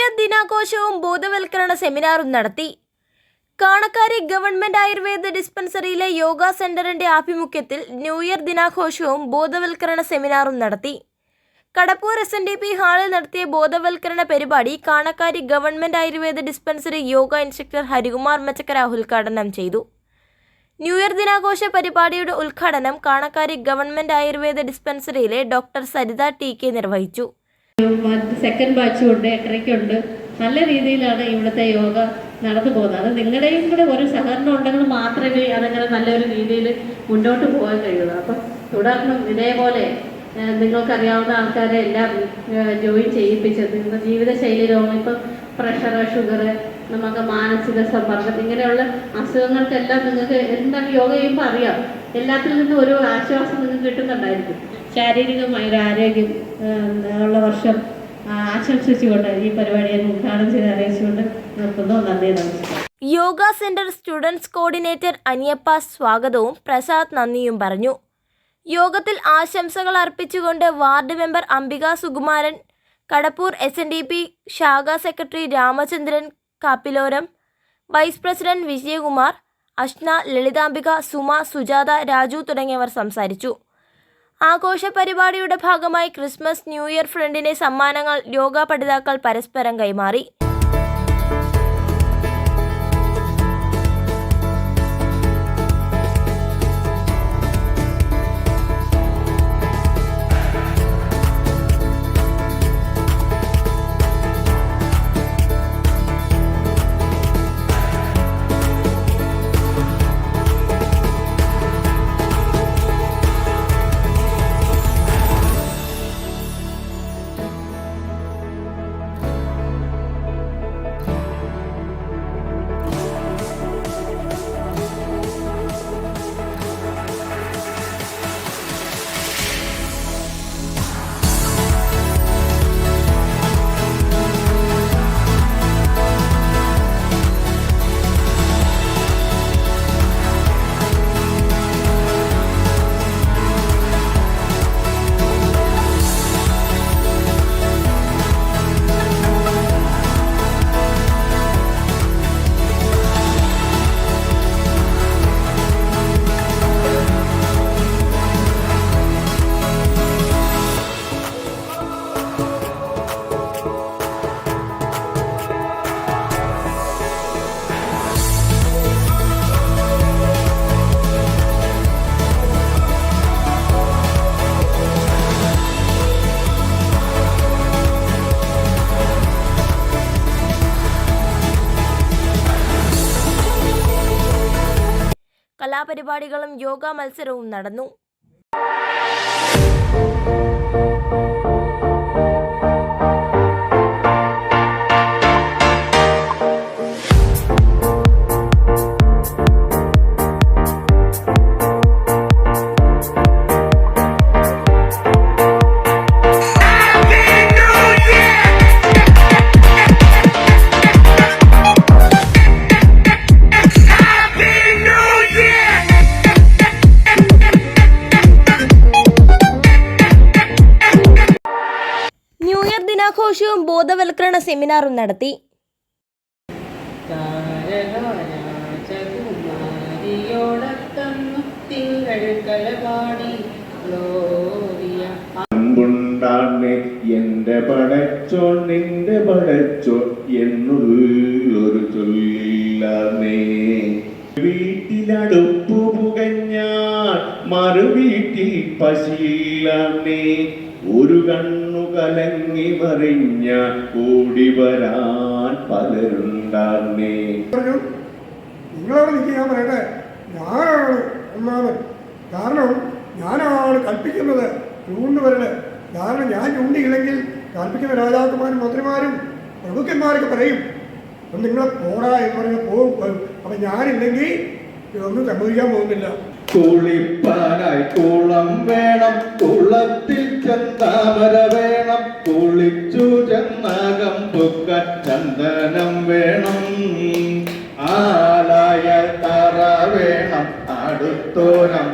Year ദിനാഘോഷവും ബോധവൽക്കരണ സെമിനാറും നടത്തി. Kanakkari government Ayurveda ഡിസ്പെൻസറിയിലെ yoga സെന്ററിന്റെ ആഭിമുഖ്യത്തിൽ ന്യൂ ഇയർ ദിനാഘോഷവും ബോധവൽക്കരണ സെമിനാറും നടത്തി. കടപ്പൂർ SNDP ഹാളിൽ നടത്തിയ ബോധവൽക്കരണ പരിപാടി Kanakkari government Ayurveda dispensary yoga instructor Harikumar Machakkara ഉദ്ഘാടനം ചെയ്തു. ന്യൂ ഇയർ ദിനാഘോഷ പരിപാടിയുടെ ഉദ്ഘാടനം കാണക്കാരി ഗവൺമെന്റ് ആയുർവേദ ഡിസ്പെൻസറിയിലെ ഡോക്ടർ സരിത TK നിർവഹിച്ചു. സെക്കൻഡ് ബാച്ചും ഉണ്ട്, 8:30-ക്കുണ്ട്. നല്ല രീതിയിലാണ് ഇവിടുത്തെ യോഗ നടന്നു പോകുന്നത്. അത് നിങ്ങളുടെയും കൂടെ ഒരു സഹകരണം ഉണ്ടെങ്കിൽ മാത്രമേ അതങ്ങനെ നല്ലൊരു രീതിയിൽ മുന്നോട്ട് പോകാൻ കഴിയുള്ളൂ. അപ്പം തുടർന്നും ഇതേപോലെ നിങ്ങൾക്കറിയാവുന്ന ആൾക്കാരെ എല്ലാം ജോയിൻ ചെയ്യിപ്പിച്ചത് ജീവിതശൈലി രോഗം, ഇപ്പം പ്രഷർ, ഷുഗർ, നമുക്ക് മാനസിക സമ്മർദ്ദം, ഇങ്ങനെയുള്ള അസുഖങ്ങൾക്കെല്ലാം നിങ്ങൾക്ക് എന്താണ് യോഗ ചെയ്യുമ്പോൾ അറിയാം. എല്ലാത്തിൽ നിന്നും ഒരു ആശ്വാസം നിങ്ങൾക്ക് കിട്ടുന്നുണ്ടായിരിക്കും. ശാരീരികമായൊരു ആരോഗ്യം ഉള്ള വർഷം ആശംസിച്ചുകൊണ്ട് ഈ പരിപാടിയെ ഉദ്ഘാടനം ചെയ്ത് അറിയിച്ചുകൊണ്ട് നിർത്തുന്നു. നന്ദി, നമസ്കാരം. Yoga centre students coordinator Aniyappa സ്വാഗതവും പ്രസാദ് നന്ദിയും പറഞ്ഞു. യോഗത്തിൽ ആശംസകൾ അർപ്പിച്ചുകൊണ്ട് ward member Ambika Sukumaran, Kadappoor SNDP ശാഖാ secretary Ramachandran Kappilooram, vice president Vijayakumar, Ashna, Lalithambika, Suma, Sujatha, Raju തുടങ്ങിയവർ സംസാരിച്ചു. ആഘോഷ പരിപാടിയുടെ ഭാഗമായി ക്രിസ്മസ്, ന്യൂ ഇയർ ഫ്രണ്ടിന്റെ സമ്മാനങ്ങൾ യോഗ പഠിതാക്കൾ പരസ്പരം കൈമാറി. കലാപരിപാടികളും യോഗ മത്സരവും നടന്നു. ദിനാഘോഷവും ബോധവൽക്കരണ സെമിനാറും നടത്തി. എന്റെ പടച്ചോൻ നിന്റെ പടച്ചോൻ എന്നുള്ളൊരു ചൊല്ലമേ, വീട്ടിലടുപ്പു പുകഞ്ഞാൽ മറുവീട്ടിൽ പശിയിലമേ, ഒരു കണ്ണു കലങ്ങി മറിഞ്ഞ കൂടി വരാൻ പലരുണ്ടാർന്നേ. നിങ്ങളവിടെ നിൽക്കുക, ഞാൻ പറയട്ടെ, ഞാനാണ് ഒന്നാമൻ. കാരണം ഞാനാണ് കൽപ്പിക്കുന്നത്, ചൂണ്ടുവരല്. കാരണം ഞാൻ ചൂണ്ടിയില്ലെങ്കിൽ കൽപ്പിക്കുന്ന രാജാക്കന്മാരും മന്ത്രിമാരും പ്രഭുക്കന്മാരൊക്കെ പറയും അപ്പം നിങ്ങളെ പോടാ എന്ന് പറഞ്ഞാൽ പോകും. അപ്പം ഞാനില്ലെങ്കിൽ ഇതൊന്നും സംഭവിക്കാൻ പോകുന്നില്ല. കുളിപ്പാനായി കുളം വേണം, കുളത്തിൽ ചന്താമര വേണം, കുളിച്ചു ചെന്നകം പൊക്കാൻ ചന്ദനം വേണം, ആലായ തറ വേണം, അടുത്തോരം